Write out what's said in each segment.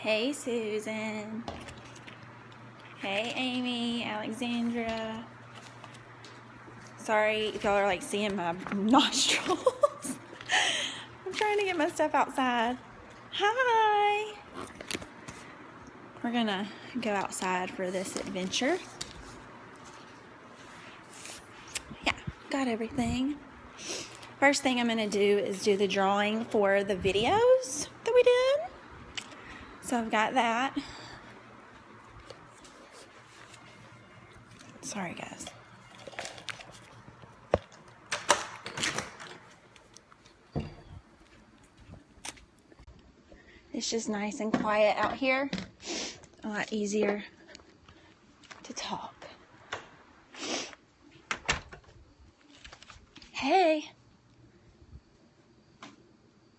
Hey Susan. Hey Amy, Alexandra. Sorry if y'all are like seeing my nostrils. I'm trying to get my stuff outside. Hi. We're gonna go outside for this adventure. Yeah, got everything. First thing I'm gonna do is do the drawing for the videos that we did. So I've got that. Sorry guys. It's just nice and quiet out here. A lot easier to talk. Hey.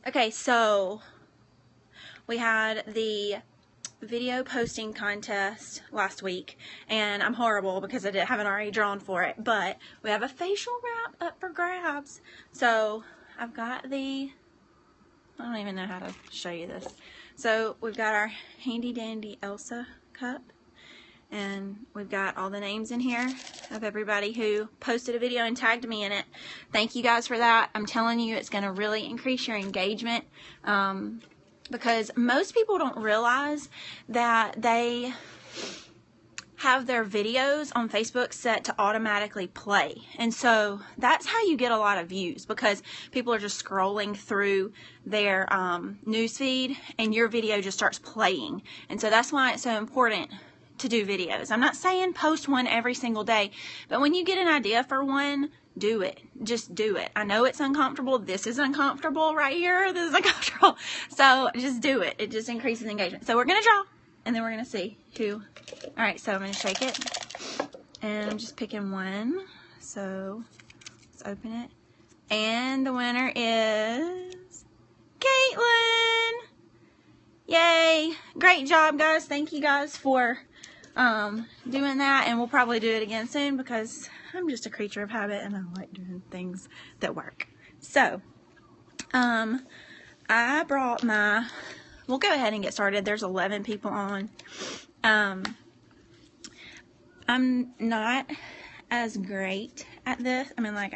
Okay, so we had the video posting contest last week, and I'm horrible because I haven't already drawn for it, but we have a facial wrap up for grabs. So I've got I don't even know how to show you this. So we've got our handy dandy Elsa cup, and we've got all the names in here of everybody who posted a video and tagged me in it. Thank you guys for that. I'm telling you, it's going to really increase your engagement, because most people don't realize that they have their videos on Facebook set to automatically play. And so that's how you get a lot of views, because people are just scrolling through their newsfeed and your video just starts playing. And so that's why it's so important to do videos. I'm not saying post one every single day, but when you get an idea for one, do it. Just do it. I know it's uncomfortable. This is uncomfortable right here. This is uncomfortable. So just do it. It just increases engagement. So we're going to draw, and then we're going to see who. All right, so I'm going to shake it, and I'm just picking one. So let's open it. And the winner is Caitlin. Yay. Great job, guys. Thank you guys for doing that, and we'll probably do it again soon because I'm just a creature of habit and I like doing things that work. So I brought we'll go ahead and get started. There's 11 people on. I'm not as great at this. I mean, like,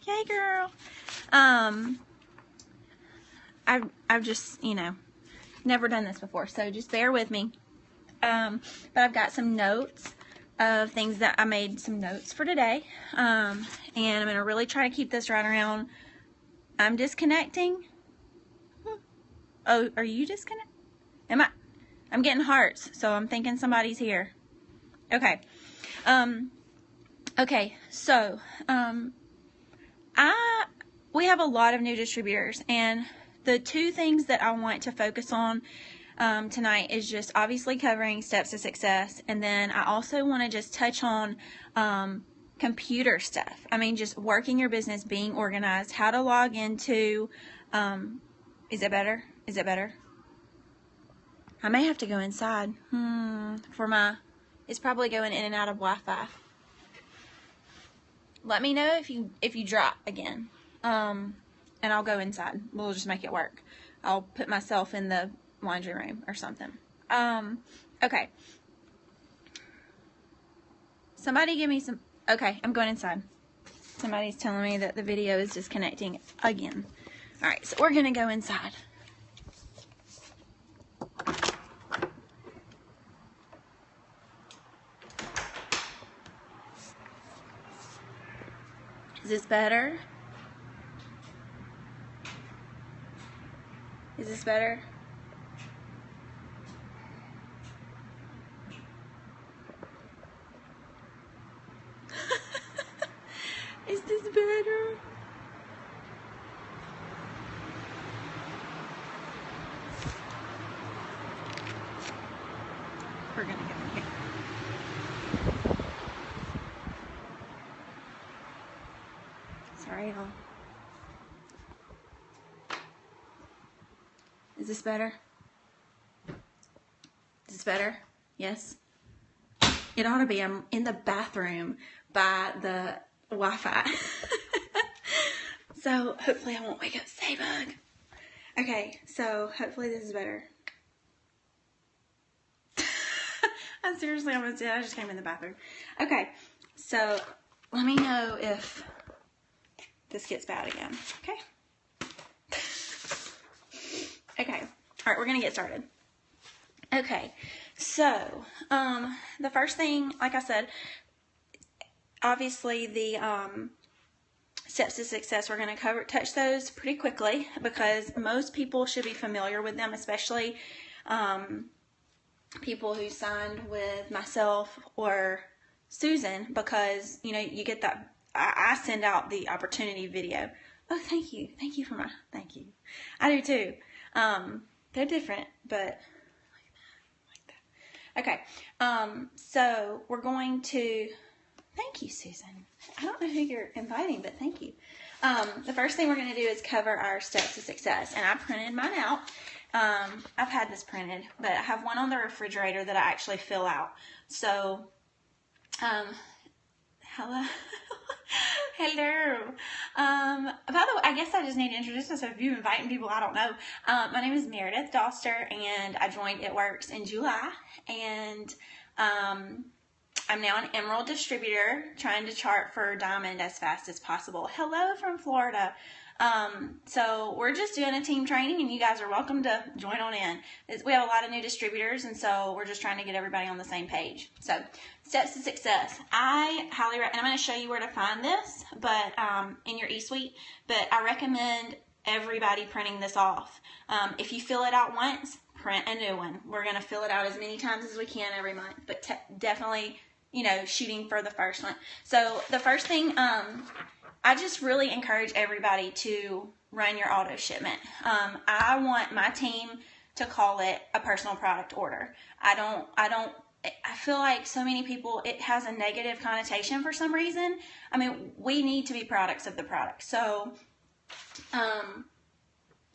yay girl. I've just, never done this before, so just bear with me. But I've got some notes of things that I made some notes for today. And I'm going to really try to keep this right around. I'm disconnecting. Oh, are you disconnected? I'm getting hearts, so I'm thinking somebody's here. Okay. Okay, so, we have a lot of new distributors, and the two things that I want to focus on tonight is just obviously covering steps to success, and then I also want to just touch on computer stuff. I mean, just working your business, being organized, how to log into, is it better? Is it better? I may have to go inside it's probably going in and out of Wi-Fi. Let me know if you drop again, and I'll go inside. We'll just make it work. I'll put myself in the laundry room or something. Okay. Somebody give me some. Okay, I'm going inside. Somebody's telling me that the video is disconnecting again. All right, so we're gonna go inside. Is this better? Is this better? Is this better? We're gonna go in here. Sorry, y'all. Is this better? Is this better? Yes? It ought to be. I'm in the bathroom by the Wi-Fi. So hopefully I won't wake up Sabug. Okay, so hopefully this is better. I seriously almost did. I just came in the bathroom. Okay, so let me know if this gets bad again. Okay. Okay. All right, we're going to get started. Okay, so the first thing, like I said, obviously the steps to success, we're going to touch those pretty quickly because most people should be familiar with them, especially people who signed with myself or Susan, because you get that. I send out the opportunity video. Oh, thank you for my thank you. I do too. They're different, but like that. Okay. So we're going to. Thank you, Susan. I don't know who you're inviting, but thank you. The first thing we're going to do is cover our steps to success. And I printed mine out. I've had this printed, but I have one on the refrigerator that I actually fill out. So, hello. Hello. By the way, I guess I just need to introduce myself. If you're inviting people, I don't know. My name is Meredith Doster, and I joined It Works in July. And I'm now an Emerald distributor, trying to chart for Diamond as fast as possible. Hello from Florida. So we're just doing a team training, and you guys are welcome to join on in. We have a lot of new distributors, and so we're just trying to get everybody on the same page. So steps to success. I highly recommend, and I'm going to show you where to find this, but in your eSuite, but I recommend everybody printing this off. If you fill it out once, print a new one. We're going to fill it out as many times as we can every month, but definitely, shooting for the first one. So the first thing, I just really encourage everybody to run your auto shipment. I want my team to call it a personal product order. I feel like so many people, it has a negative connotation for some reason. I mean, we need to be products of the product. So,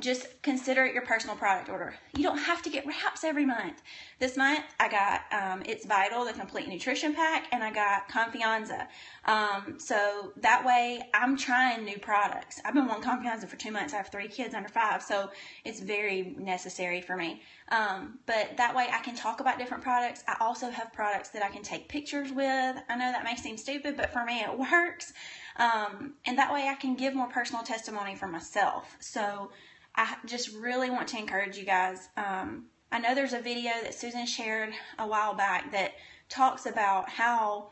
just consider it your personal product order. You don't have to get wraps every month. This month, I got It's Vital, the Complete Nutrition Pack, and I got Confianza. So that way, I'm trying new products. I've been wanting Confianza for 2 months. I have 3 kids under 5, so it's very necessary for me. But that way, I can talk about different products. I also have products that I can take pictures with. I know that may seem stupid, but for me, it works. And that way, I can give more personal testimony for myself. So I just really want to encourage you guys. I know there's a video that Susan shared a while back that talks about how,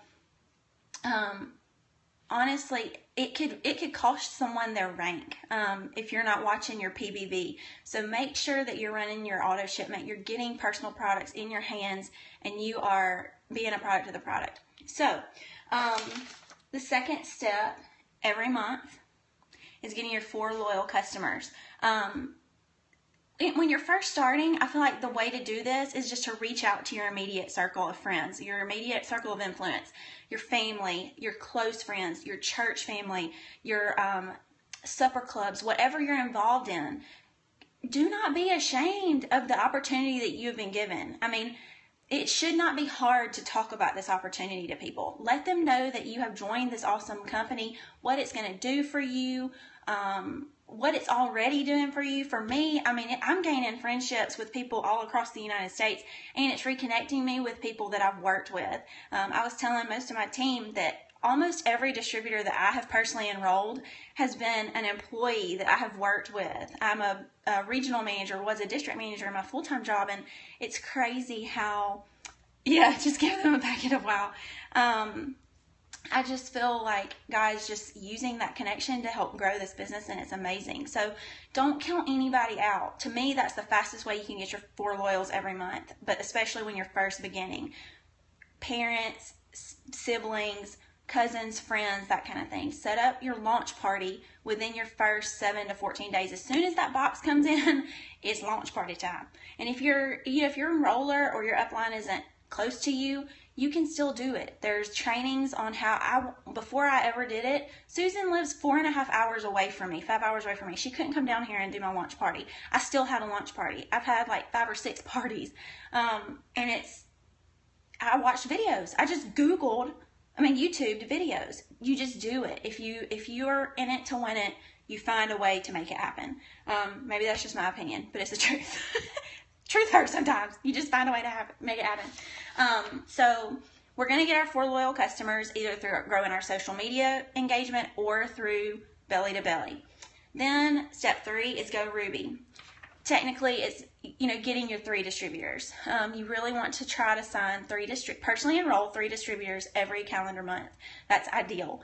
honestly, it could cost someone their rank if you're not watching your PBV. So make sure that you're running your auto shipment, you're getting personal products in your hands, and you are being a product of the product. So the second step every month is getting your 4 loyal customers. When you're first starting, I feel like the way to do this is just to reach out to your immediate circle of friends, your immediate circle of influence, your family, your close friends, your church family, your supper clubs, whatever you're involved in. Do not be ashamed of the opportunity that you have been given. I mean, it should not be hard to talk about this opportunity to people. Let them know that you have joined this awesome company, what it's going to do for you, what it's already doing for you. For me, I mean, I'm gaining friendships with people all across the United States, and it's reconnecting me with people that I've worked with. I was telling most of my team that almost every distributor that I have personally enrolled has been an employee that I have worked with. I'm a regional manager, was a district manager in my full-time job, and it's crazy how, just give them a packet of wow. I just feel like, guys, just using that connection to help grow this business, and it's amazing. So don't count anybody out. To me, that's the fastest way you can get your 4 loyals every month, but especially when you're first beginning. Parents, siblings, cousins, friends, that kind of thing. Set up your launch party within your first 7 to 14 days. As soon as that box comes in, it's launch party time. And if your enroller or your upline isn't close to you, you can still do it. There's trainings on how before I ever did it, Susan lives 4.5 hours away from me, 5 hours away from me. She couldn't come down here and do my launch party. I still had a launch party. I've had like 5 or 6 parties. And I watched videos. I just YouTubed videos. You just do it. If you're in it to win it, you find a way to make it happen. Maybe that's just my opinion, but it's the truth. truth hurts sometimes. You just find a way to make it happen. So we're going to get our 4 loyal customers either through growing our social media engagement or through belly to belly. Then step 3 is go Ruby. Technically, it's getting your 3 distributors. You really want to try to sign personally enroll 3 distributors every calendar month. That's ideal.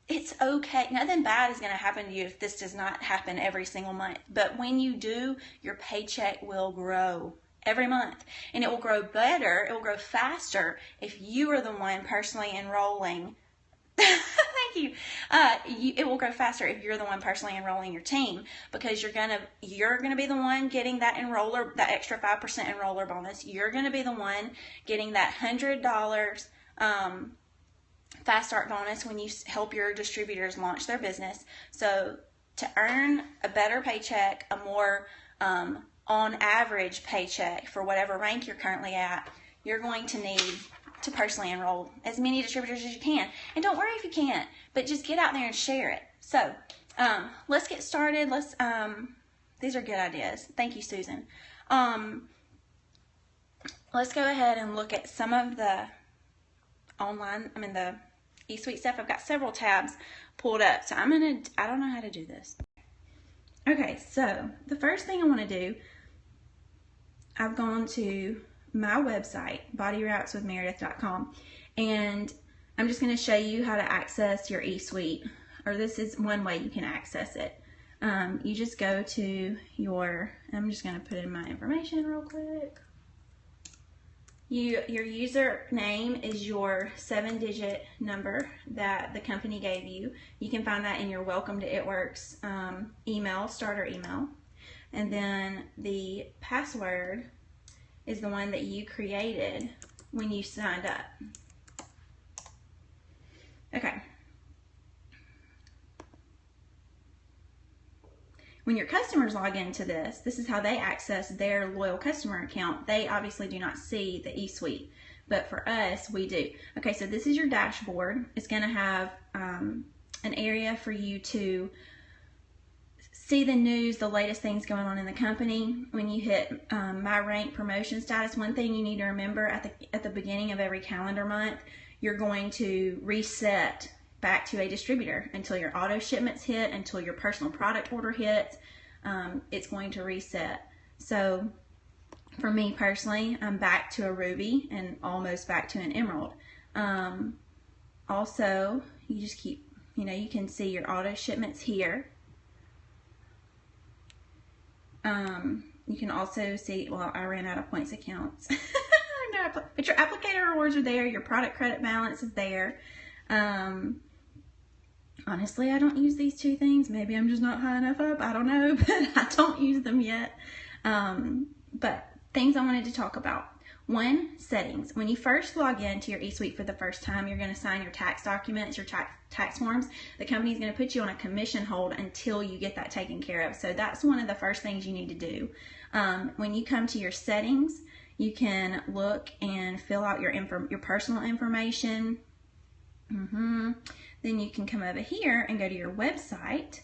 It's okay. Nothing bad is going to happen to you if this does not happen every single month. But when you do, your paycheck will grow every month. And it will grow better, it will grow faster if you are the one personally enrolling. Thank you. It will grow faster if you're the one personally enrolling your team, because you're gonna be the one getting that extra 5% enroller bonus. You're gonna be the one getting that $100 Fast Start bonus when you help your distributors launch their business. So to earn a better paycheck, a more on average paycheck for whatever rank you're currently at, you're going to need to personally enroll as many distributors as you can. And don't worry if you can't, but just get out there and share it. So let's get started. These are good ideas. Thank you, Susan. Let's go ahead and look at some of the the eSuite stuff. I've got several tabs pulled up, so I don't know how to do this. Okay, so the first thing I want to do, I've gone to my website, bodyrapswithmeredith.com, and I'm just going to show you how to access your eSuite, or this is one way you can access it. You just go to I'm just going to put in my information real quick. Your username is your 7-digit number that the company gave you. You can find that in your Welcome to It Works starter email. And then the password is the one that you created when you signed up. Okay. When your customers log into this is how they access their loyal customer account. They obviously do not see the eSuite, but for us, we do. Okay, so this is your dashboard. It's going to have an area for you to see the news, the latest things going on in the company. When you hit My Rank Promotion Status, one thing you need to remember at the beginning of every calendar month, you're going to reset back to a distributor until your auto shipments hit, until your personal product order hits. It's going to reset. So for me personally, I'm back to a Ruby and almost back to an Emerald. Also, you just keep, you can see your auto shipments here. You can also see, well, I ran out of points accounts. But your applicator rewards are there, your product credit balance is there. Honestly, I don't use these 2 things. Maybe I'm just not high enough up. I don't know, but I don't use them yet. But things I wanted to talk about. 1, settings. When you first log into your eSuite for the first time, you're going to sign your tax documents, your tax forms. The company is going to put you on a commission hold until you get that taken care of. So that's one of the first things you need to do. When you come to your settings, you can look and fill out your personal information. Then you can come over here and go to your website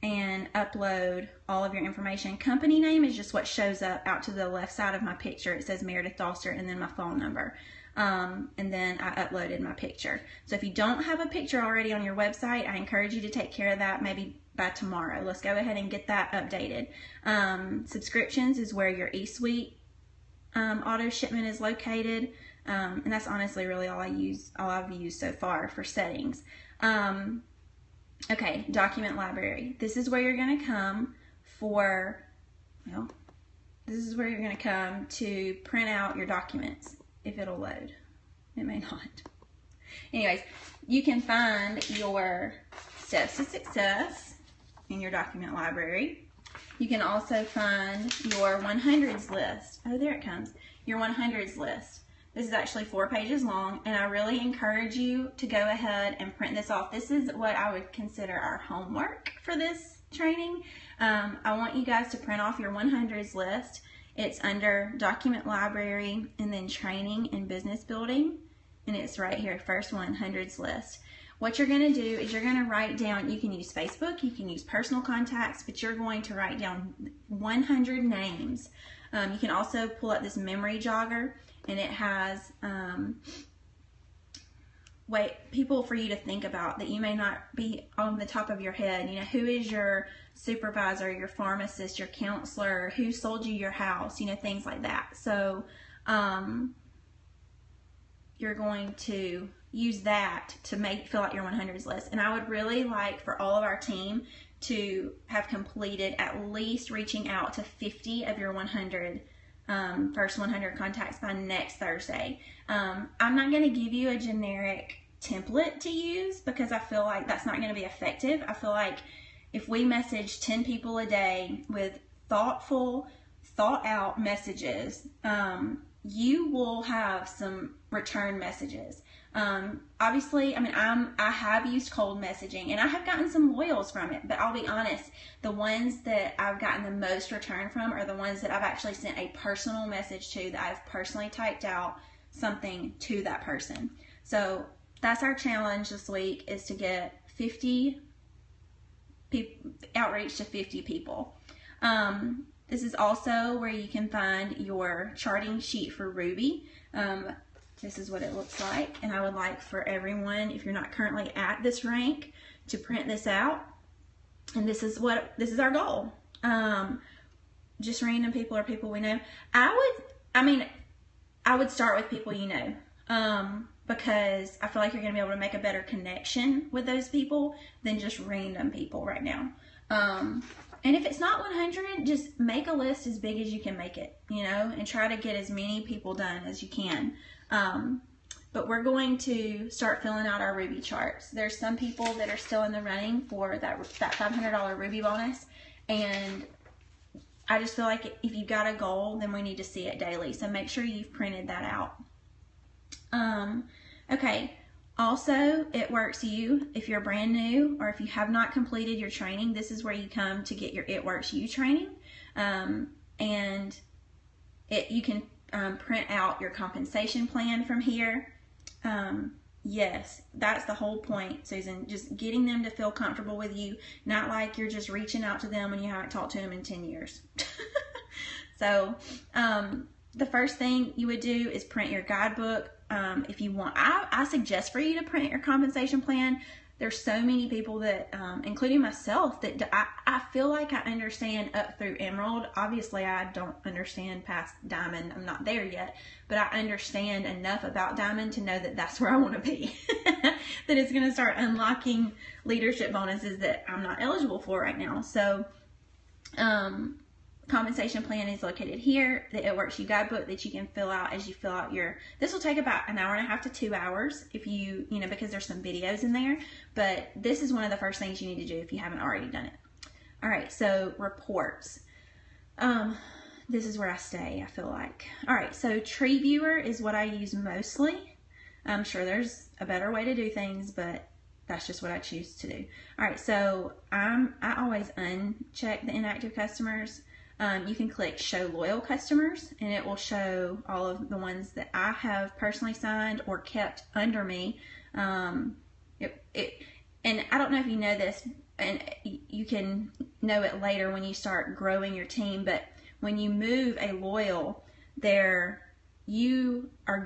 and upload all of your information. Company name is just what shows up out to the left side of my picture. It says Meredith Doster and then my phone number. And then I uploaded my picture. So if you don't have a picture already on your website, I encourage you to take care of that maybe by tomorrow. Let's go ahead and get that updated. Subscriptions is where your eSuite auto shipment is located. And that's honestly really all I've used so far for settings. Okay, document library. This is where you're going to come to print out your documents, if it'll load. It may not. Anyways, you can find your steps to success in your document library. You can also find your 100s list. Oh, there it comes. Your 100s list. This is actually 4 pages long, and I really encourage you to go ahead and print this off. This is what I would consider our homework for this training. I want you guys to print off your 100s list. It's under document library and then training and business building, and it's right here, first 100s list. what you're going to do is you're going to write down, you can use Facebook, you can use personal contacts, but you're going to write down 100 names. You can also pull up this memory jogger, and it has people for you to think about that you may not be on the top of your head. You know, who is your supervisor, your pharmacist, your counselor, who sold you your house, you know, things like that. So you're going to use that to feel like your 100s list. And I would really like for all of our team to have completed at least reaching out to 50 of your 100 first 100 contacts by next Thursday. I'm not going to give you a generic template to use because I feel like that's not going to be effective. I feel like if we message 10 people a day with thoughtful, thought out messages, you will have some return messages. Obviously, I mean, I have used cold messaging and I have gotten some loyals from it, but I'll be honest, the ones that I've gotten the most return from are the ones that I've actually sent a personal message to, that I've personally typed out something to that person. So that's our challenge this week, is to get 50 outreach to 50 people. This is also where you can find your charting sheet for Ruby. This is what it looks like, and I would like for everyone, if you're not currently at this rank, to print this out. And this is our goal. Just random people or people we know. I would start with people you know, because I feel like you're going to be able to make a better connection with those people than just random people right now. And if it's not 100, just make a list as big as you can make it, you know, and try to get as many people done as you can. But we're going to start filling out our Ruby charts. There's some people that are still in the running for that $500 Ruby bonus, and I just feel like if you've got a goal, then we need to see it daily. So make sure you've printed that out. Okay. Also, It Works You, if you're brand new or if you have not completed your training, this is where you come to get your It Works You training. And you can print out your compensation plan from here. Yes, that's the whole point, Susan, just getting them to feel comfortable with you, not like you're just reaching out to them when you haven't talked to them in 10 years. So the first thing you would do is print your guidebook. If you want, I suggest for you to print your compensation plan. There's so many people that, including myself, that I feel like I understand up through Emerald. Obviously, I don't understand past Diamond. I'm not there yet, but I understand enough about Diamond to know that that's where I want to be. That it's going to start unlocking leadership bonuses that I'm not eligible for right now. So, compensation plan is located here. The It Works You guidebook that you can fill out as you fill out this will take about an hour and a half to 2 hours if you know, because there's some videos in there, but this is one of the first things you need to do if you haven't already done it. All right, so reports. This is where I stay, I feel like. All right, so Tree Viewer is what I use mostly. I'm sure there's a better way to do things, but that's just what I choose to do. All right, so I always uncheck the inactive customers. You can click Show Loyal Customers, and it will show all of the ones that I have personally signed or kept under me. And I don't know if you know this, and you can know it later when you start growing your team, but when you move a loyal, you are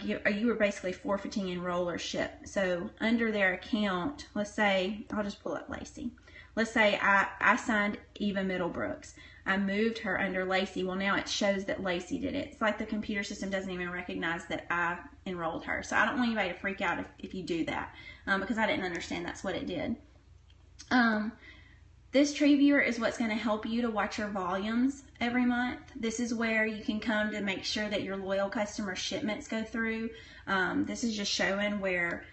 basically forfeiting enrollership. So under their account, let's say, I'll just pull up Lacey. Let's say I signed Eva Middlebrooks. I moved her under Lacey. Well, now it shows that Lacey did it. It's like the computer system doesn't even recognize that I enrolled her. So I don't want anybody to freak out if you do that, because I didn't understand that's what it did. This Tree Viewer is what's going to help you to watch your volumes every month. This is where you can come to make sure that your loyal customer shipments go through. This is just showing where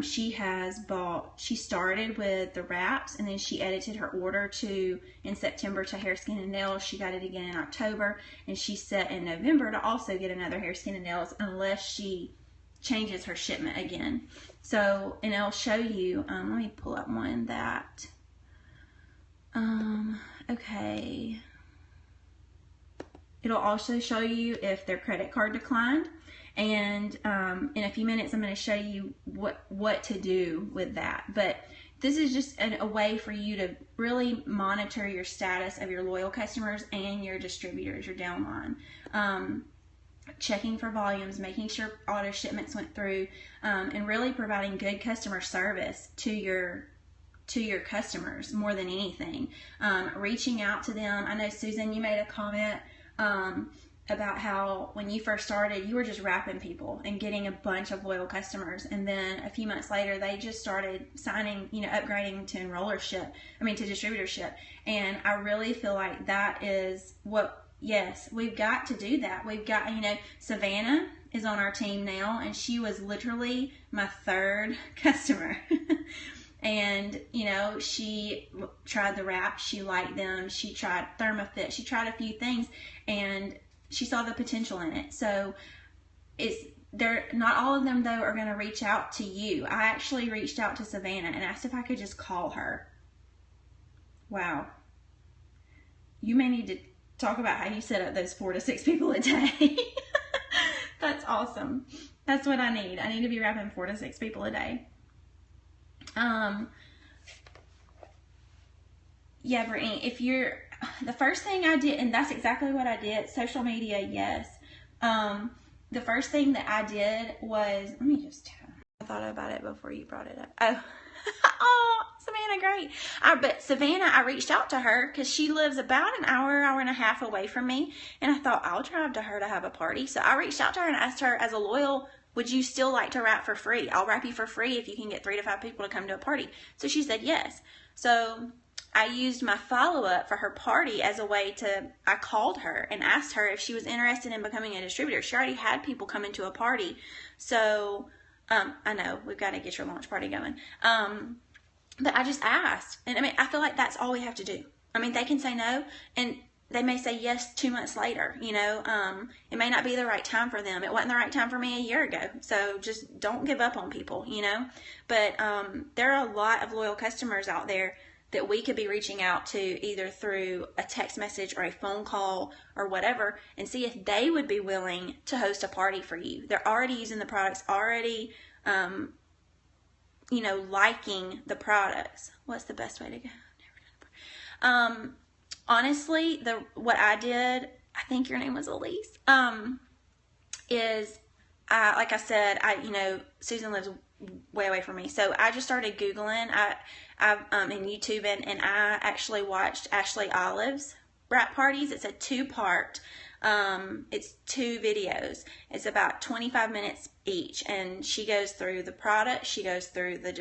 she started with the wraps, and then she edited her order in September to hair, skin, and nails. She got it again in October, and she set in November to also get another hair, skin, and nails unless she changes her shipment again. So, and it'll show you, let me pull up one that, okay. It'll also show you if their credit card declined. And in a few minutes, I'm going to show you what to do with that. But this is just a way for you to really monitor your status of your loyal customers and your distributors, your downline. Checking for volumes, making sure auto shipments went through, and really providing good customer service to your customers more than anything. Reaching out to them. I know, Susan, you made a comment about how when you first started, you were just wrapping people and getting a bunch of loyal customers, and then a few months later, they just started signing, upgrading to to distributorship. And I really feel like that is yes, we've got to do that. We've got, Savannah is on our team now, and she was literally my third customer. And, she tried the wraps, she liked them, she tried ThermoFit, she tried a few things, and she saw the potential in it. So not all of them, though, are going to reach out to you. I actually reached out to Savannah and asked if I could just call her. Wow. You may need to talk about how you set up those 4 to 6 people a day. That's awesome. That's what I need. I need to be wrapping 4 to 6 people a day. Yeah, Brittany, the first thing I did, and that's exactly what I did, social media, yes. The first thing that I did was, I thought about it before you brought it up. Oh, Savannah, great. But Savannah, I reached out to her because she lives about an hour and a half away from me, and I thought I'll drive to her to have a party. So I reached out to her and asked her, as a loyal, would you still like to wrap for free? I'll wrap you for free if you can get 3 to 5 people to come to a party. So she said yes. So I used my follow-up for her party as a way I called her and asked her if she was interested in becoming a distributor. She already had people coming to a party. So I know we've got to get your launch party going. But I just asked. And I feel like that's all we have to do. They can say no, and they may say yes 2 months later. It may not be the right time for them. It wasn't the right time for me a year ago. So just don't give up on people, But there are a lot of loyal customers out there that we could be reaching out to either through a text message or a phone call or whatever, and see if they would be willing to host a party for you. They're already using the products, already, liking the products. What's the best way to go? Honestly, what I did, I think your name was Elise, is like I said, Susan lives way away from me, so I just started Googling, in YouTube, and I actually watched Ashley Olive's wrap parties. It's a 2-part. It's 2 videos. It's about 25 minutes each, and she goes through the product. She goes through the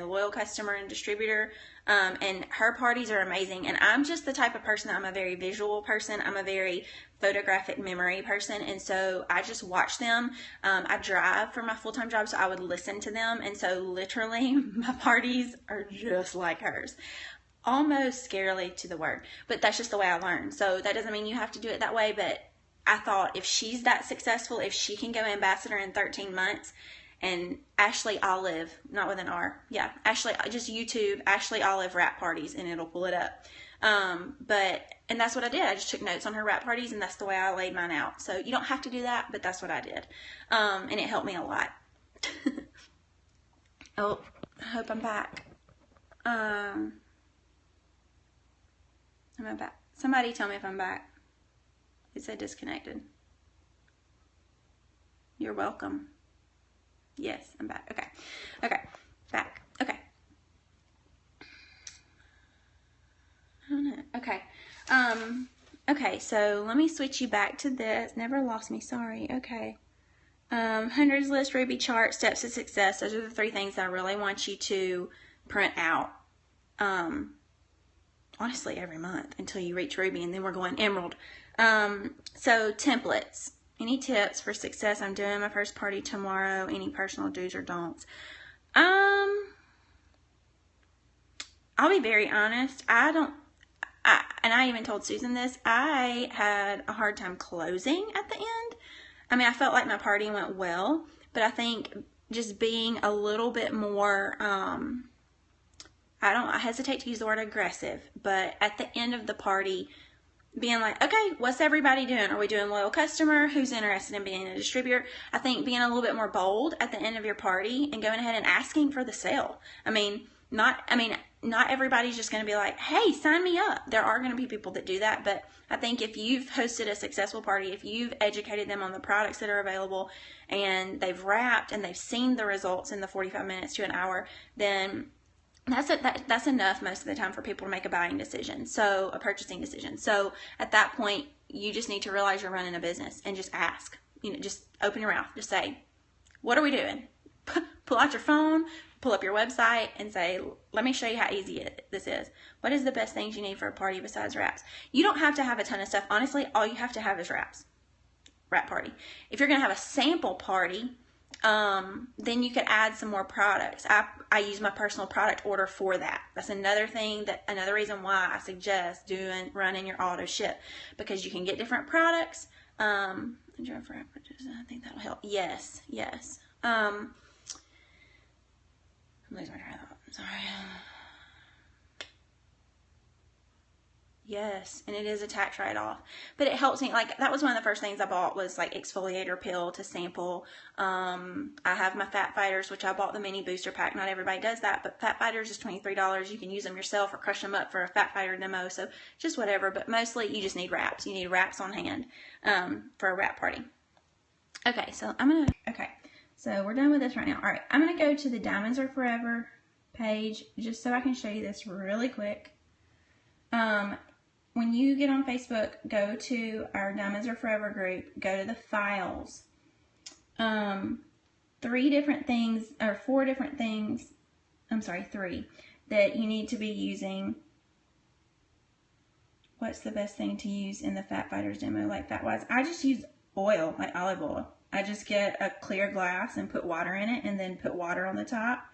loyal customer and distributor, and her parties are amazing. And I'm just the type of person, I'm a very visual person. I'm a very photographic memory person, and so I just watch them. I drive for my full-time job, so I would listen to them, and so literally my parties are just like hers. Almost scarily to the word, but that's just the way I learned. So that doesn't mean you have to do it that way, but I thought if she's that successful, if she can go ambassador in 13 months, and Ashley Olive, not with an R, yeah, Ashley, just YouTube Ashley Olive wrap parties, and it'll pull it up. And that's what I did. I just took notes on her wrap parties, and that's the way I laid mine out. So you don't have to do that, but that's what I did. And it helped me a lot. Oh, I hope I'm back. Am I back? Somebody tell me if I'm back. It said disconnected. You're welcome. Yes, I'm back. Okay. Okay. Back. Okay. I don't know. Okay. Okay, so let me switch you back to this. Never lost me, sorry. Okay. Hundreds list, Ruby chart, steps to success. Those are the 3 things that I really want you to print out. Honestly, every month until you reach Ruby, and then we're going Emerald. So templates. Any tips for success? I'm doing my first party tomorrow. Any personal do's or don'ts? I'll be very honest. And I even told Susan this, I had a hard time closing at the end. I felt like my party went well, but I think just being a little bit more, I hesitate to use the word aggressive, but at the end of the party, being like, okay, what's everybody doing? Are we doing loyal customer? Who's interested in being a distributor? I think being a little bit more bold at the end of your party and going ahead and asking for the sale. Not everybody's just going to be like, hey, sign me up. There are going to be people that do that, but I think if you've hosted a successful party, if you've educated them on the products that are available and they've wrapped and they've seen the results in the 45 minutes to an hour, then that's enough most of the time for people to make a buying decision, so a purchasing decision. So at that point, you just need to realize you're running a business and just ask. Just open your mouth. Just say, what are we doing? Pull out your phone, pull up your website, and say, let me show you how easy this is. What is the best things you need for a party besides wraps? You don't have to have a ton of stuff. Honestly, all you have to have is wraps. Wrap party. If you're going to have a sample party, then you could add some more products. I use my personal product order for that. That's another reason why I suggest running your auto ship, because you can get different products. I think that'll help. Yes. I'm losing my train of thought. I'm sorry. Yes, and it is a tax write-off, but it helps me. Like, that was one of the first things I bought, was like exfoliator pill to sample. I have my Fat Fighters, which I bought the mini booster pack. Not everybody does that, but Fat Fighters is $23. You can use them yourself or crush them up for a Fat Fighter demo. So just whatever, but mostly you just need wraps. You need wraps on hand for a wrap party. Okay, so so we're done with this right now. All right, I'm gonna go to the Diamonds Are Forever page just so I can show you this really quick. When you get on Facebook, go to our Diamonds Are Forever group, go to the files. 3 different things, or 4 different things, 3, that you need to be using. What's the best thing to use in the Fat Fighters demo, like fat-wise? I just use oil, like olive oil. I just get a clear glass and put water in it, and then put water on the top.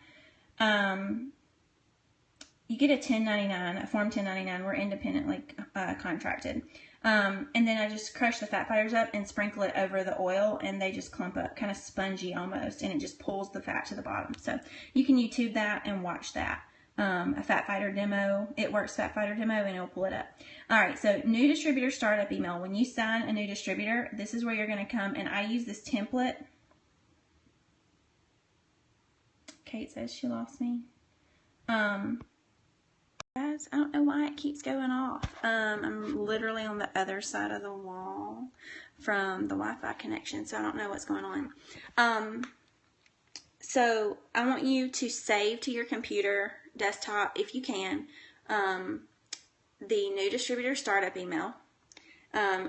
You get a 1099, a Form 1099. We're independently contracted. And then I just crush the Fat Fighters up and sprinkle it over the oil, and they just clump up, kind of spongy almost, and it just pulls the fat to the bottom. So you can YouTube that and watch that. A Fat Fighter demo, It Works Fat Fighter demo, and it'll pull it up. All right, so new distributor startup email. When you sign a new distributor, this is where you're going to come, and I use this template. Kate says she lost me. Guys, I don't know why it keeps going off. I'm literally on the other side of the wall from the Wi-Fi connection, so I don't know what's going on. So I want you to save to your computer, desktop, if you can, the new distributor startup email.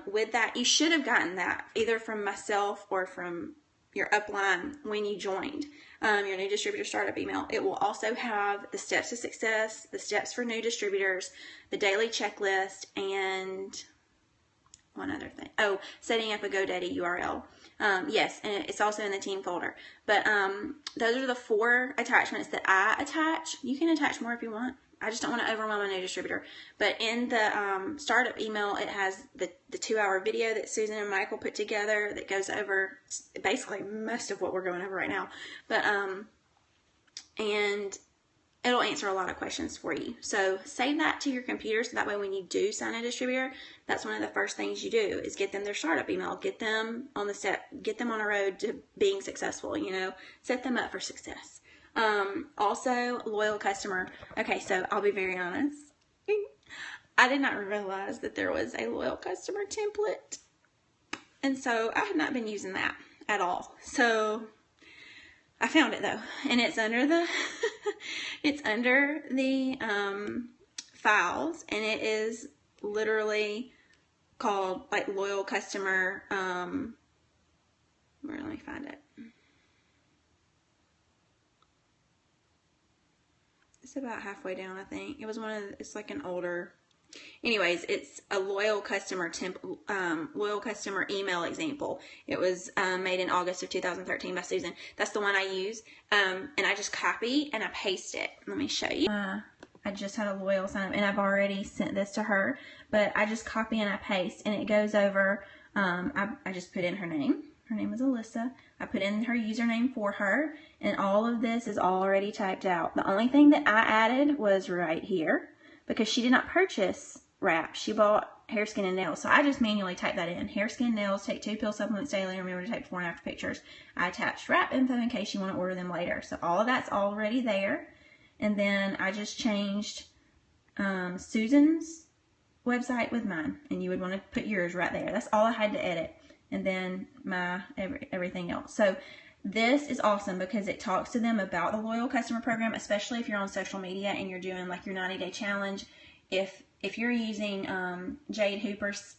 With that, you should have gotten that either from myself or from your upline when you joined your new distributor startup email. It will also have the steps to success, the steps for new distributors, the daily checklist, and one other thing. Oh, setting up a GoDaddy URL. Yes, and it's also in the team folder. But those are the 4 attachments that I attach. You can attach more if you want. I just don't want to overwhelm a new distributor. But in the startup email, it has the 2-hour video that Susan and Michael put together that goes over basically most of what we're going over right now. But and it'll answer a lot of questions for you. So save that to your computer, so that way when you do sign a distributor, that's one of the first things you do is get them their startup email, get them on a road to being successful, set them up for success. Also, loyal customer. Okay, so I'll be very honest. I did not realize that there was a loyal customer template. And so I have not been using that at all. So I found it though. And it's under the files, and it is literally called like loyal customer. Let me find it. It's about halfway down, I think. It's like an older, anyways, it's a loyal customer loyal customer email example. It was made in August of 2013 by Susan. That's the one I use. And I just copy and I paste it. Let me show you. I just had a loyal sign up, and I've already sent this to her, but I just copy and I paste, and it goes over. I just put in her name. Her name is Alyssa. I put in her username for her, and all of this is already typed out. The only thing that I added was right here, because she did not purchase wraps. She bought hair, skin, and nails. So I just manually type that in. Hair, skin, nails, take 2 pill supplements daily. Remember to take before and after pictures. I attached wrap info in case you want to order them later. So all of that's already there. And then I just changed Susan's website with mine. And you would want to put yours right there. That's all I had to edit. And then my everything else. So this is awesome because it talks to them about the loyal customer program, especially if you're on social media and you're doing like your 90-day challenge. If you're using Jade Hooper's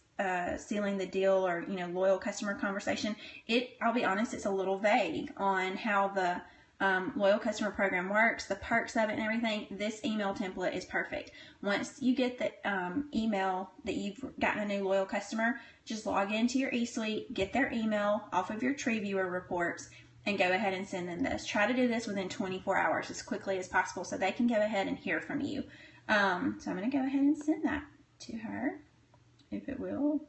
Sealing the Deal or loyal customer conversation, I'll be honest, it's a little vague on how the loyal customer program works, the perks of it and everything. This email template is perfect. Once you get the email that you've gotten a new loyal customer, just log into your eSuite, get their email off of your TreeViewer reports, and go ahead and send them this. Try to do this within 24 hours as quickly as possible so they can go ahead and hear from you. So I'm going to go ahead and send that to her, if it will.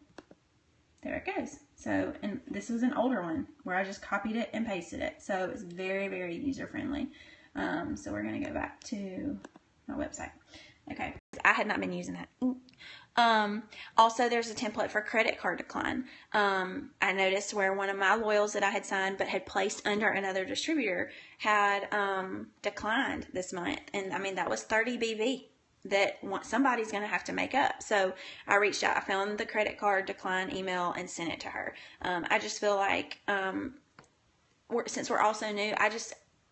There it goes. So, and this was an older one where I just copied it and pasted it. So it's very, very user-friendly. So we're going to go back to my website. Okay. I had not been using that. Also, there's a template for credit card decline. I noticed where one of my loyals that I had signed but had placed under another distributor had declined this month. And I mean, that was 30 BV that somebody's going to have to make up. So I reached out, I found the credit card decline email and sent it to her. I just feel like, since we're also new,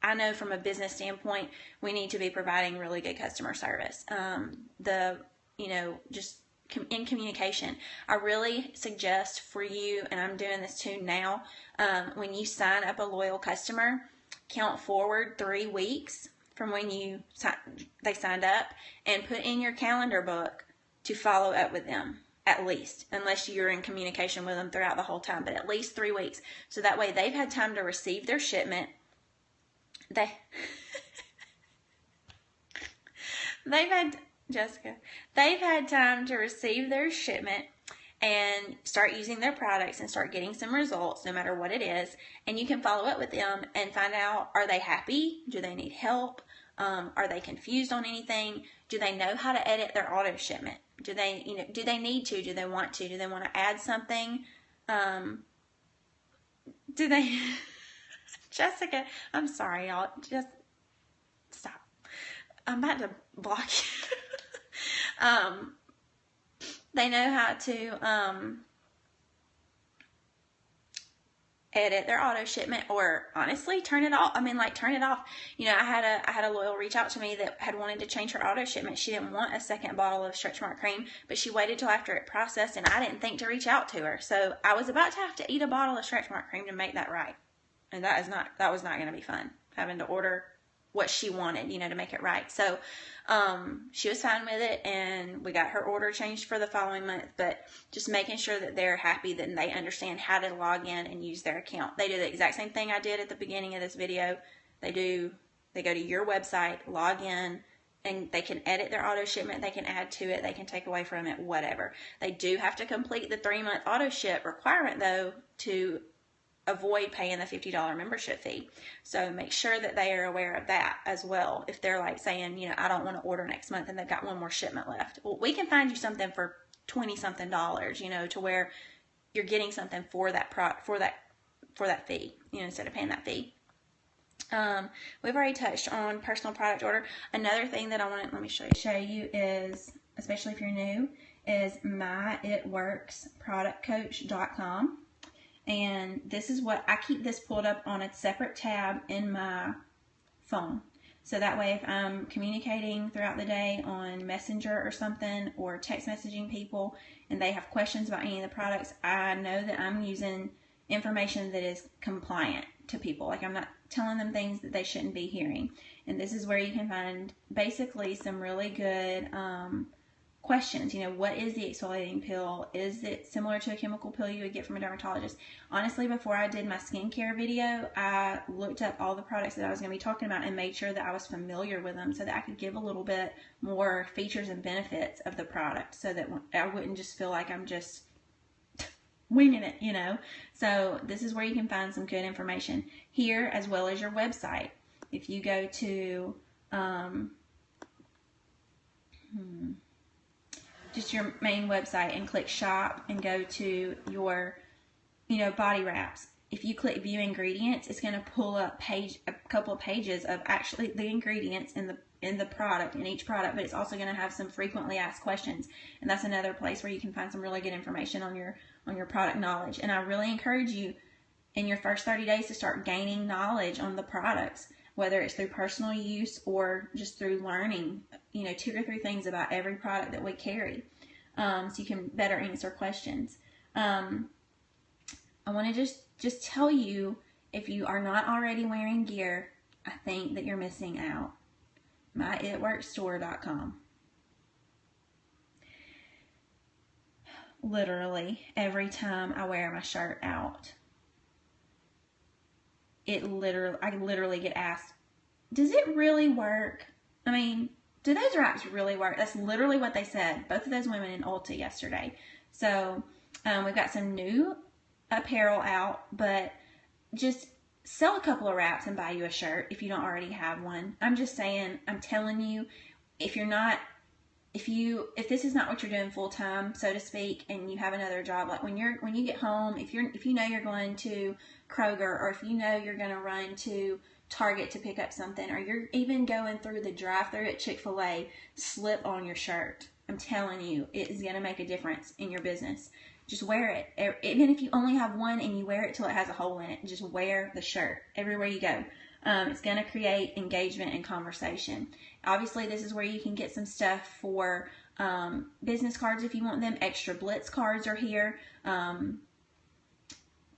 I know from a business standpoint, we need to be providing really good customer service. Just in communication. I really suggest for you, and I'm doing this too now, when you sign up a loyal customer, count forward 3 weeks from when they signed up and put in your calendar book to follow up with them, at least, unless you're in communication with them throughout the whole time, but at least 3 weeks. So that way they've had time to receive their shipment. They've had time to receive their shipment and start using their products and start getting some results, no matter what it is. And you can follow up with them and find out, are they happy? Do they need help? Are they confused on anything? Do they know how to edit their auto shipment? Do they need to? Do they want to? Do they want to add something? Do they, Jessica, I'm sorry, y'all, just stop. I'm about to block you. They know how to edit their auto shipment, or honestly turn it off. Turn it off. I had a loyal reach out to me that had wanted to change her auto shipment. She didn't want a second bottle of Stretch Mark cream, but she waited till after it processed, and I didn't think to reach out to her. So I was about to have to eat a bottle of Stretch Mark cream to make that right. And that was not going to be fun, having to order what she wanted, to make it right. So she was fine with it, and we got her order changed for the following month. But just making sure that they're happy, that they understand how to log in and use their account. They do the exact same thing I did at the beginning of this video. They go to your website, log in, and they can edit their auto shipment. They can add to it. They can take away from it, whatever. They do have to complete the 3-month auto ship requirement, though, to avoid paying the $50 membership fee. So make sure that they are aware of that as well. If they're like saying, I don't want to order next month and they've got one more shipment left. Well, we can find you something for $20-something, to where you're getting something for that fee, instead of paying that fee. We've already touched on personal product order. Another thing that I want to, let me show you is, especially if you're new, is myitworksproductcoach.com. And this is what I keep this pulled up on a separate tab in my phone. So that way, if I'm communicating throughout the day on Messenger or something, or text messaging people, and they have questions about any of the products, I know that I'm using information that is compliant to people. Like, I'm not telling them things that they shouldn't be hearing. And this is where you can find basically some really good questions. What is the exfoliating pill? Is it similar to a chemical pill you would get from a dermatologist? Honestly, before I did my skincare video, I looked up all the products that I was going to be talking about and made sure that I was familiar with them so that I could give a little bit more features and benefits of the product, so that I wouldn't just feel like I'm just winging it, So this is where you can find some good information here, as well as your website. If you go to just your main website and click shop and go to your, body wraps. If you click view ingredients, it's going to pull up a couple of pages of actually the ingredients in the product, in each product, but it's also going to have some frequently asked questions, and that's another place where you can find some really good information on your product knowledge. And I really encourage you in your first 30 days to start gaining knowledge on the products, whether it's through personal use or just through learning, 2 or 3 things about every product that we carry, so you can better answer questions. I want to just tell you, if you are not already wearing gear, I think that you're missing out. MyItWorksStore.com. Literally, every time I wear my shirt out, I literally get asked, does it really work? I mean, do those wraps really work? That's literally what they said, both of those women in Ulta yesterday. So we've got some new apparel out, but just sell a couple of wraps and buy you a shirt if you don't already have one. I'm just saying, I'm telling you, if this is not what you're doing full time, so to speak, and you have another job, like when you get home, if you know you're going to Kroger, or if you know you're going to run to Target to pick up something, or you're even going through the drive-thru at Chick-fil-A, slip on your shirt. I'm telling you, it is going to make a difference in your business. Just wear it. Even if you only have one and you wear it till it has a hole in it, just wear the shirt everywhere you go. It's going to create engagement and conversation. Obviously, this is where you can get some stuff for business cards if you want them. Extra Blitz cards are here.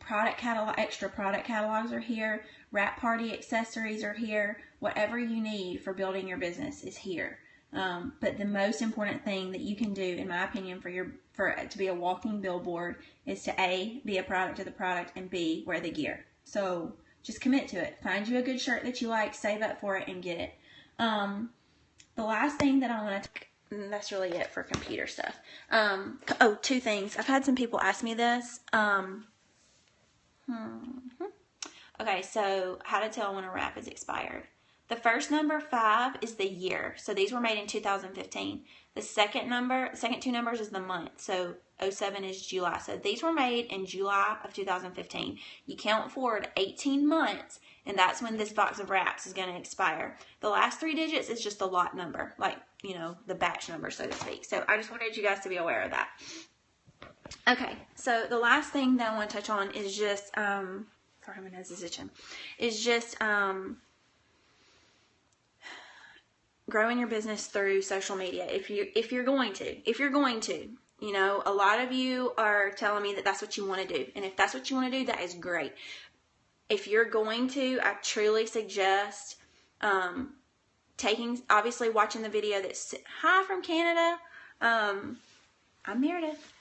Extra product catalogs are here. Wrap party accessories are here. Whatever you need for building your business is here. But the most important thing that you can do, in my opinion, to be a walking billboard is to A, be a product of the product, and B, wear the gear. So just commit to it. Find you a good shirt that you like, save up for it, and get it. The last thing that I want to, that's really it for computer stuff. 2 things. I've had some people ask me this. Okay, so how to tell when a wrap is expired. The first number, 5, is the year. So these were made in 2015. The second 2 numbers is the month. So 07 is July. So these were made in July of 2015. You count forward 18 months, and that's when this box of wraps is going to expire. The last 3 digits is just the lot number, like, the batch number, so to speak. So I just wanted you guys to be aware of that. Okay, so the last thing that I want to touch on is just, sorry, my nose is itching, is just, growing your business through social media. If you're going to, a lot of you are telling me that that's what you want to do. And if that's what you want to do, that is great. If you're going to, I truly suggest, obviously watching the video that's, hi from Canada. I'm Meredith.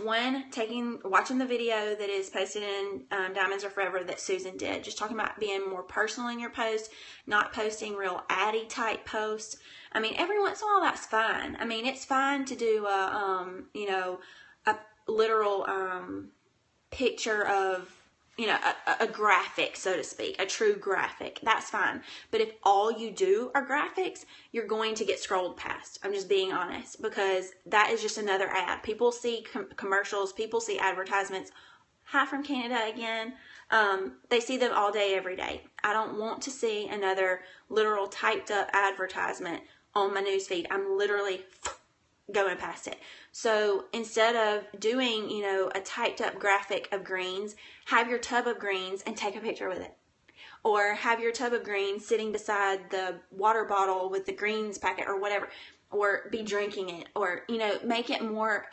Watching the video that is posted in Diamonds Are Forever that Susan did, just talking about being more personal in your post, not posting real addy type posts. I mean, every once in a while that's fine. I mean, it's fine to do a literal picture of, a graphic, so to speak, a true graphic. That's fine. But if all you do are graphics, you're going to get scrolled past. I'm just being honest, because that is just another ad. People see commercials, people see advertisements. Hi from Canada again. They see them all day, every day. I don't want to see another literal typed up advertisement on my newsfeed. I'm literally going past it. So instead of doing, a typed up graphic of greens, have your tub of greens and take a picture with it. Or have your tub of greens sitting beside the water bottle with the greens packet or whatever, or be drinking it, or, make it more.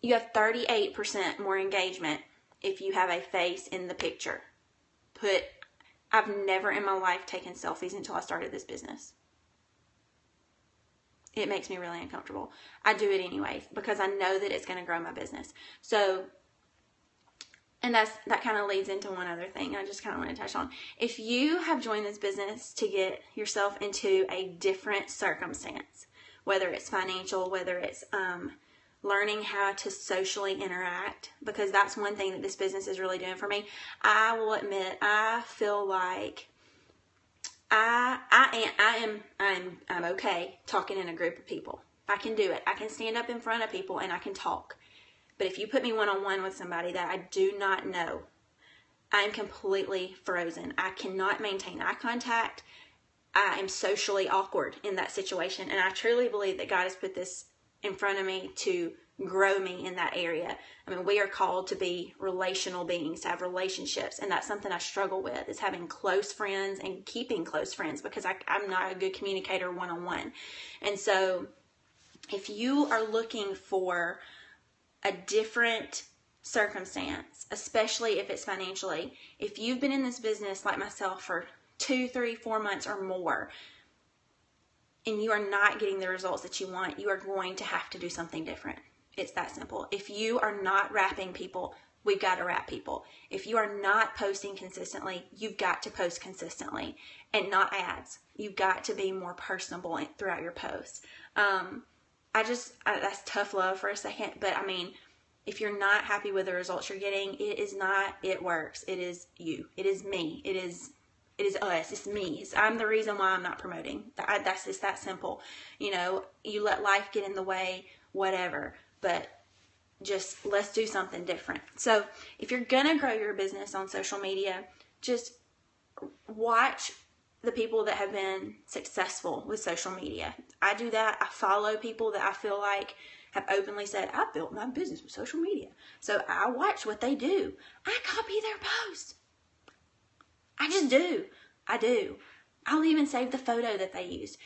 You have 38% more engagement if you have a face in the picture. I've never in my life taken selfies until I started this business. It makes me really uncomfortable. I do it anyways because I know that it's going to grow my business. So, and that kind of leads into one other thing I just kind of want to touch on. If you have joined this business to get yourself into a different circumstance, whether it's financial, whether it's learning how to socially interact, because that's one thing that this business is really doing for me. I will admit, I feel like I'm okay talking in a group of people. I can do it. I can stand up in front of people and I can talk. But if you put me one-on-one with somebody that I do not know, I am completely frozen. I cannot maintain eye contact. I am socially awkward in that situation. And I truly believe that God has put this in front of me to grow me in that area. I mean, we are called to be relational beings, to have relationships. And that's something I struggle with, is having close friends and keeping close friends, because I'm not a good communicator one-on-one. And so if you are looking for a different circumstance, especially if it's financially, if you've been in this business like myself for 2, 3, 4 months or more, and you are not getting the results that you want, you are going to have to do something different. It's that simple. If you are not wrapping people, we've got to wrap people. If you are not posting consistently, you've got to post consistently, and not ads. You've got to be more personable throughout your posts. That's tough love for a second, but I mean, if you're not happy with the results you're getting, it is not It Works. It is you. It is me. It is us. It's me. I'm the reason why I'm not promoting. That's just that simple. You know, you let life get in the way, whatever, but just let's do something different. So if you're going to grow your business on social media, just watch the people that have been successful with social media. I do that. I follow people that I feel like have openly said, I built my business with social media. So I watch what they do. I copy their posts. I just do. I do. I'll even save the photo that they used.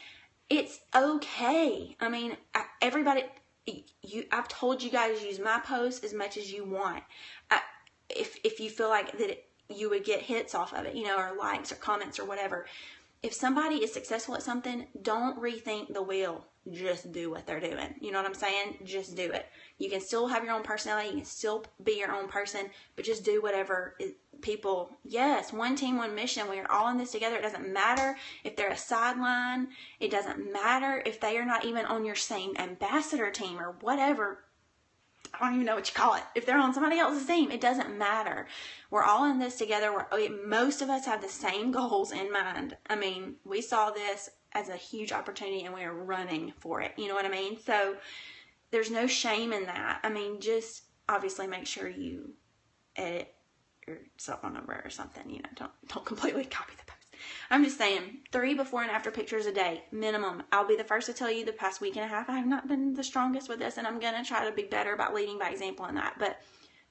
It's okay. I mean, I've told you guys, use my posts as much as you want. If you feel like that you would get hits off of it, you know, or likes or comments or whatever. If somebody is successful at something, don't rethink the wheel. Just do what they're doing. You know what I'm saying? Just do it. You can still have your own personality. You can still be your own person, but just do whatever people. Yes, one team, one mission. We are all in this together. It doesn't matter if they're a sideline. It doesn't matter if they are not even on your same ambassador team or whatever. I don't even know what you call it. If they're on somebody else's team, it doesn't matter. We're all in this together. Most of us have the same goals in mind. I mean, we saw this as a huge opportunity and we are running for it. You know what I mean? So there's no shame in that. I mean, just obviously make sure you edit your cell phone number or something. You know, don't completely copy the post. I'm just saying, 3 before and after pictures a day, minimum. I'll be the first to tell you the past week and a half, I have not been the strongest with this, and I'm going to try to be better about leading by example in that. But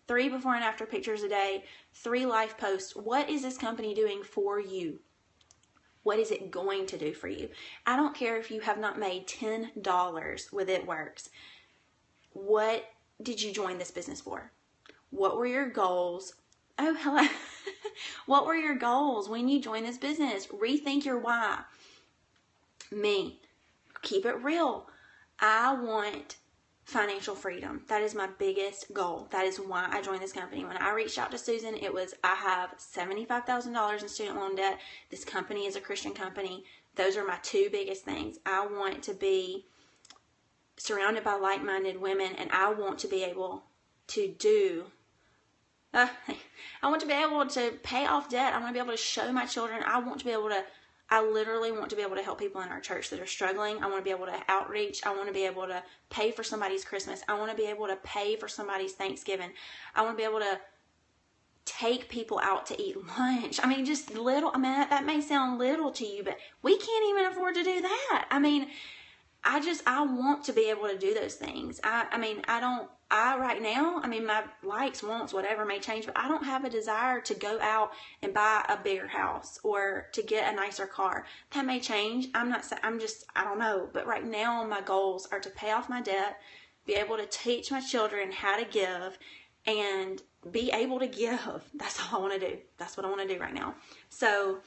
3 before and after pictures a day, 3 live posts. What is this company doing for you? What is it going to do for you? I don't care if you have not made $10 with It Works. What did you join this business for? What were your goals? Oh, hello. What were your goals when you joined this business? Rethink your why. Me, keep it real. I want financial freedom. That is my biggest goal. That is why I joined this company. When I reached out to Susan, it was, I have $75,000 in student loan debt. This company is a Christian company. Those are my 2 biggest things. I want to be surrounded by like-minded women, and I want to be able to I want to be able to pay off debt. I want to be able to show my children. I literally want to be able to help people in our church that are struggling. I want to be able to outreach. I want to be able to pay for somebody's Christmas. I want to be able to pay for somebody's Thanksgiving. I want to be able to take people out to eat lunch. I mean, just little. I mean, that may sound little to you, but we can't even afford to do that. I mean, I want to be able to do those things. Right now, my likes, wants, whatever may change, but I don't have a desire to go out and buy a bigger house or to get a nicer car. That may change. I don't know. But right now, my goals are to pay off my debt, be able to teach my children how to give, and be able to give. That's all I want to do. That's what I want to do right now. So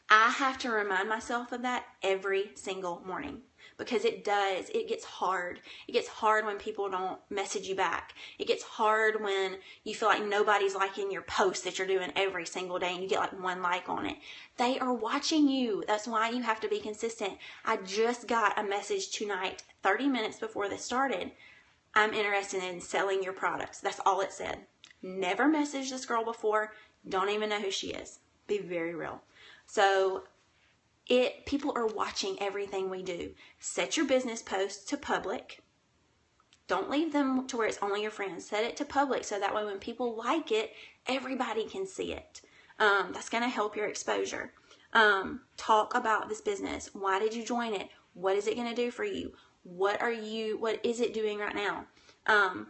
I have to remind myself of that every single morning. Because it gets hard. It gets hard when people don't message you back. It gets hard when you feel like nobody's liking your post that you're doing every single day and you get like 1 like on it. They are watching you. That's why you have to be consistent. I just got a message tonight, 30 minutes before this started. I'm interested in selling your products. That's all it said. Never messaged this girl before. Don't even know who she is. Be very real. So People are watching everything we do. Set your business posts to public. Don't leave them to where it's only your friends. Set it to public so that way when people like it, everybody can see it. That's going to help your exposure. Talk about this business. Why did you join it? What is it going to do for you? What is it doing right now?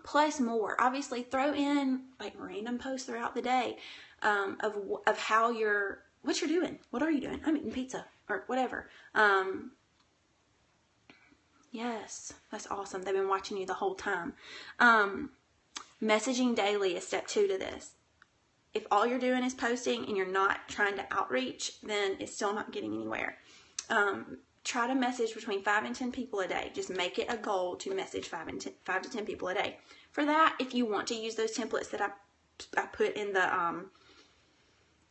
Plus more. Obviously, throw in like random posts throughout the day of what you're doing. What are you doing? I'm eating pizza or whatever. Yes, that's awesome. They've been watching you the whole time. Messaging daily is step 2 to this. If all you're doing is posting and you're not trying to outreach, then it's still not getting anywhere. Try to message between 5 and 10 people a day. Just make it a goal to message 5 to 10 people a day. For that, if you want to use those templates that I put in the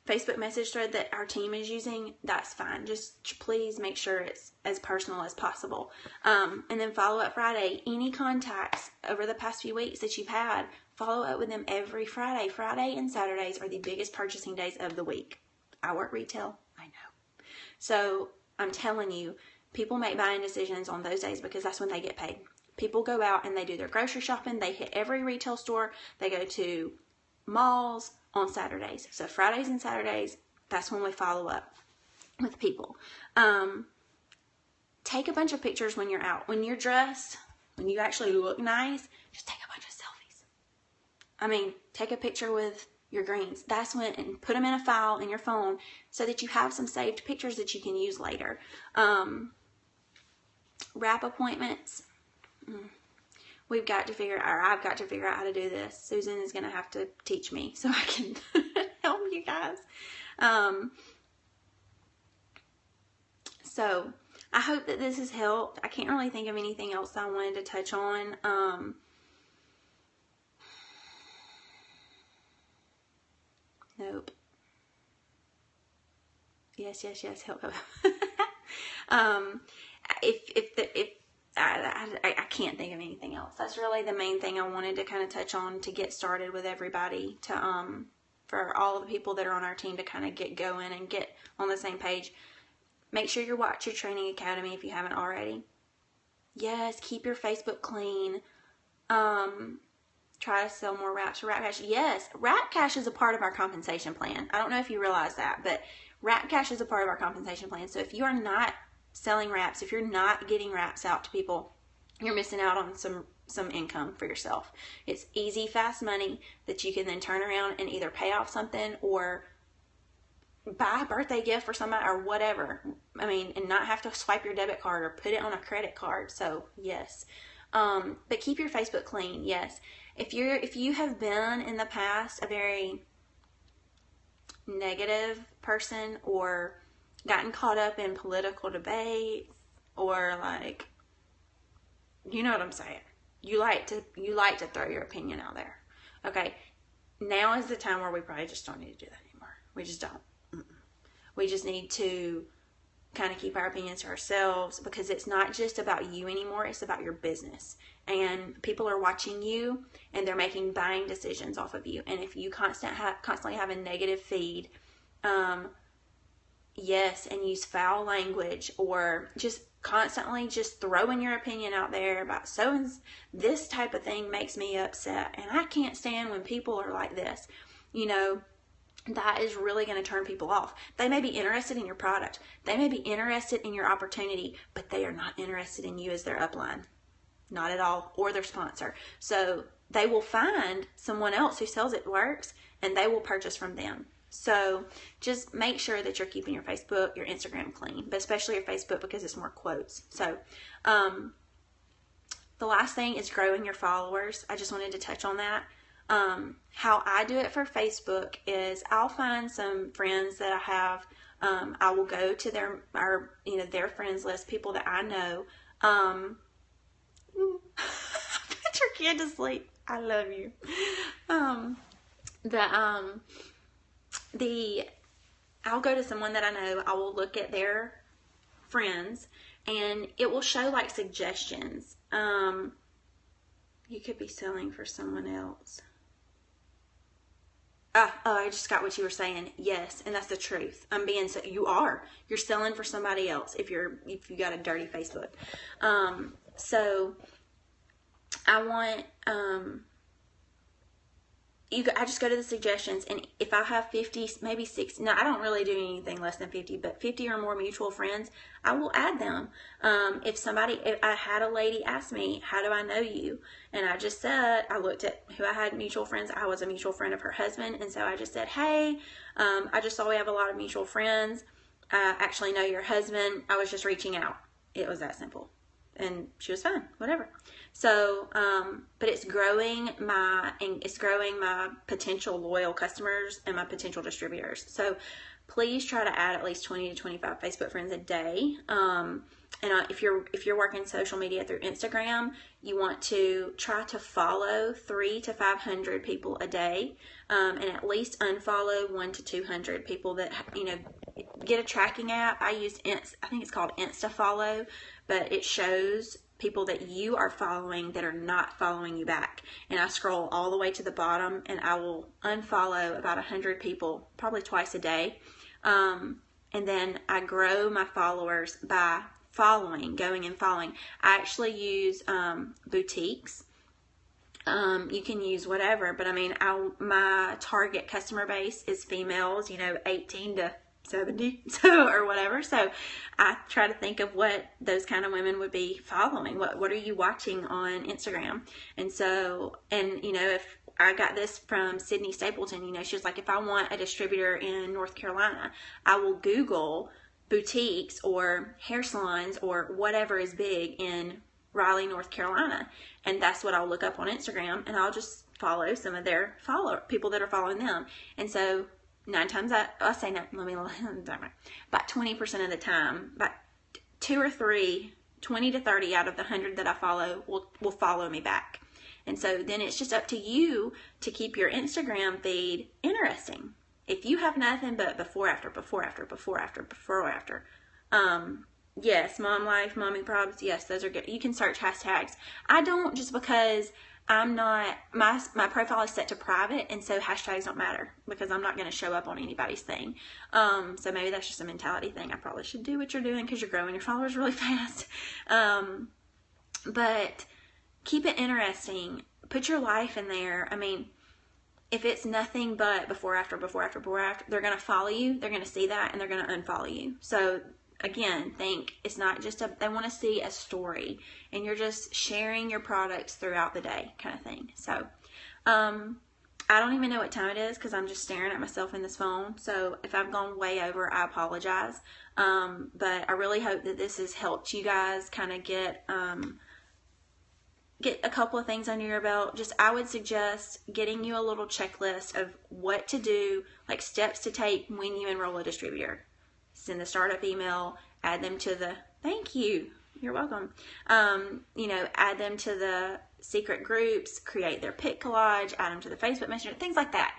Facebook message thread that our team is using, that's fine. Just please make sure it's as personal as possible. And then follow up Friday. Any contacts over the past few weeks that you've had, follow up with them every Friday. Friday and Saturdays are the biggest purchasing days of the week. I work retail, I know. So I'm telling you, people make buying decisions on those days because that's when they get paid. People go out and they do their grocery shopping. They hit every retail store. They go to malls on Saturdays. So Fridays and Saturdays, that's when we follow up with people. Take a bunch of pictures when you're out. When you're dressed, when you actually look nice, just take a bunch of selfies. I mean, take a picture with your greens. That's when, and put them in a file in your phone so that you have some saved pictures that you can use later. Wrap appointments. I've got to figure out how to do this. Susan is going to have to teach me so I can help you guys. So I hope that this has helped. I can't really think of anything else I wanted to touch on. Nope. Yes, help. I can't think of anything else. That's really the main thing I wanted to kind of touch on to get started with everybody, to for all of the people that are on our team to kind of get going and get on the same page. Make sure you watch your training academy if you haven't already. Yes, keep your Facebook clean. Try to sell more wraps or Wrap Cash. Yes, Wrap Cash is a part of our compensation plan. I don't know if you realize that, but Wrap Cash is a part of our compensation plan. So if you are not selling wraps, if you're not getting wraps out to people, you're missing out on some income for yourself. It's easy, fast money that you can then turn around and either pay off something or buy a birthday gift for somebody or whatever. I mean, and not have to swipe your debit card or put it on a credit card. So yes, but keep your Facebook clean. Yes, if you have been in the past a very negative person or gotten caught up in political debates or like, you know what I'm saying, you like to throw your opinion out there. Okay, now is the time where we probably just don't need to do that anymore. We just don't. We just need to kind of keep our opinions to ourselves, because it's not just about you anymore. It's about your business, and people are watching you and they're making buying decisions off of you. And if you constantly have a negative feed, yes, and use foul language or just constantly just throwing your opinion out there about this type of thing makes me upset and I can't stand when people are like this, that is really going to turn people off. They may be interested in your product. They may be interested in your opportunity, but they are not interested in you as their upline. Not at all, or their sponsor. So they will find someone else who sells it works and they will purchase from them. So just make sure that you're keeping your Facebook, your Instagram clean, but especially your Facebook because it's more quotes. So the last thing is growing your followers. I just wanted to touch on that. How I do it for Facebook is I'll find some friends that I have. I will go to their friends list, people that I know. Put your kid to sleep. I love you. I'll go to someone that I know. I will look at their friends and it will show like suggestions. You could be selling for someone else. I just got what you were saying. Yes, and that's the truth. You're selling for somebody else if you got a dirty Facebook. So I want I just go to the suggestions, and if I have 50, maybe 60, no, I don't really do anything less than 50, but 50 or more mutual friends, I will add them. If I had a lady ask me, how do I know you? And I just said, I looked at who I had mutual friends. I was a mutual friend of her husband. And so I just said, hey, I just saw we have a lot of mutual friends. I actually know your husband. I was just reaching out. It was that simple. And she was fine, whatever. So, but it's growing my potential loyal customers and my potential distributors. So please try to add at least 20 to 25 Facebook friends a day. And if you're working social media through Instagram, you want to try to follow 300 to 500 people a day, and at least unfollow 100 to 200 people that, get a tracking app. I think it's called InstaFollow, but it shows people that you are following that are not following you back. And I scroll all the way to the bottom, and I will unfollow about 100 people, probably twice a day. And then I grow my followers by going and following. I actually use boutiques. You can use whatever, but I mean, my target customer base is females, 18 to 70, or whatever. So I try to think of what those kind of women would be following. What are you watching on Instagram? And so, if I got this from Sydney Stapleton, she was like, if I want a distributor in North Carolina, I will Google boutiques or hair salons or whatever is big in Raleigh, North Carolina. And that's what I'll look up on Instagram, and I'll just follow some of their people that are following them. And so 9 times about 20% of the time, about 2 or 3, 20 to 30 out of the 100 that I follow will follow me back. And so then it's just up to you to keep your Instagram feed interesting. If you have nothing but before, after, yes, mom life, mommy problems, yes, those are good. You can search hashtags. I don't, just because I'm not, my profile is set to private, and so hashtags don't matter because I'm not going to show up on anybody's thing. So maybe that's just a mentality thing. I probably should do what you're doing because you're growing your followers really fast. But keep it interesting. Put your life in there. I mean, if it's nothing but before, after, they're going to follow you. They're going to see that, and they're going to unfollow you. So again, it's not just they want to see a story, and you're just sharing your products throughout the day kind of thing. So, I don't even know what time it is because I'm just staring at myself in this phone. So if I've gone way over, I apologize. But I really hope that this has helped you guys kind of get a couple of things under your belt. I would suggest getting you a little checklist of what to do, like steps to take when you enroll a distributor. Send the startup email, add them to the, thank you, you're welcome. Add them to the secret groups, create their pic collage, add them to the Facebook Messenger, things like that,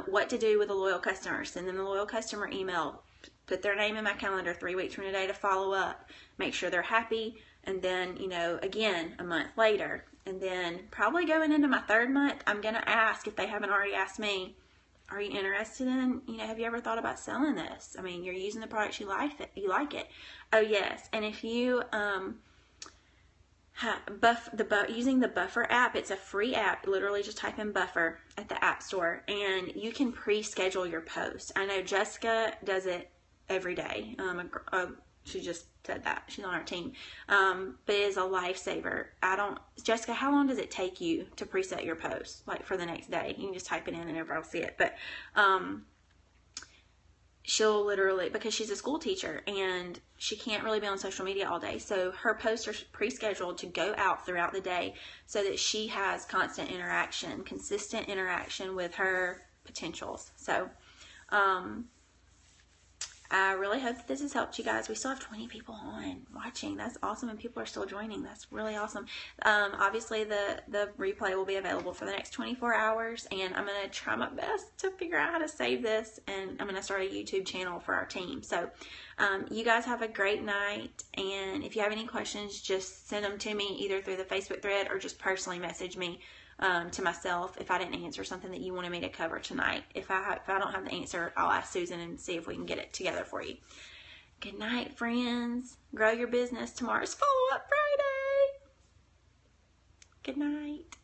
what to do with a loyal customer. Send them a loyal customer email, put their name in my calendar 3 weeks from today to follow up, make sure they're happy. And then, again, a month later, and then probably going into my 3rd month, I'm going to ask, if they haven't already asked me, are you interested in, have you ever thought about selling this? I mean, you're using the products, you like it. Oh, yes. And if you, using the Buffer app, it's a free app. Literally just type in Buffer at the App Store, and you can pre-schedule your post. I know Jessica does it every day. She just said that. She's on our team. But it is a lifesaver. Jessica, how long does it take you to preset your post? Like for the next day? You can just type it in and everybody will see it. But she'll literally, because she's a school teacher and she can't really be on social media all day. So her posts are pre-scheduled to go out throughout the day so that she has consistent interaction with her potentials. So, I really hope that this has helped you guys. We still have 20 people on watching. That's awesome, and people are still joining. That's really awesome. Obviously, the replay will be available for the next 24 hours, and I'm going to try my best to figure out how to save this, and I'm going to start a YouTube channel for our team. So, you guys have a great night, and if you have any questions, just send them to me either through the Facebook thread or just personally message me to myself if I didn't answer something that you wanted me to cover tonight. If I don't have the answer, I'll ask Susan and see if we can get it together for you. Good night, friends. Grow your business. Tomorrow's Follow-Up Friday. Good night.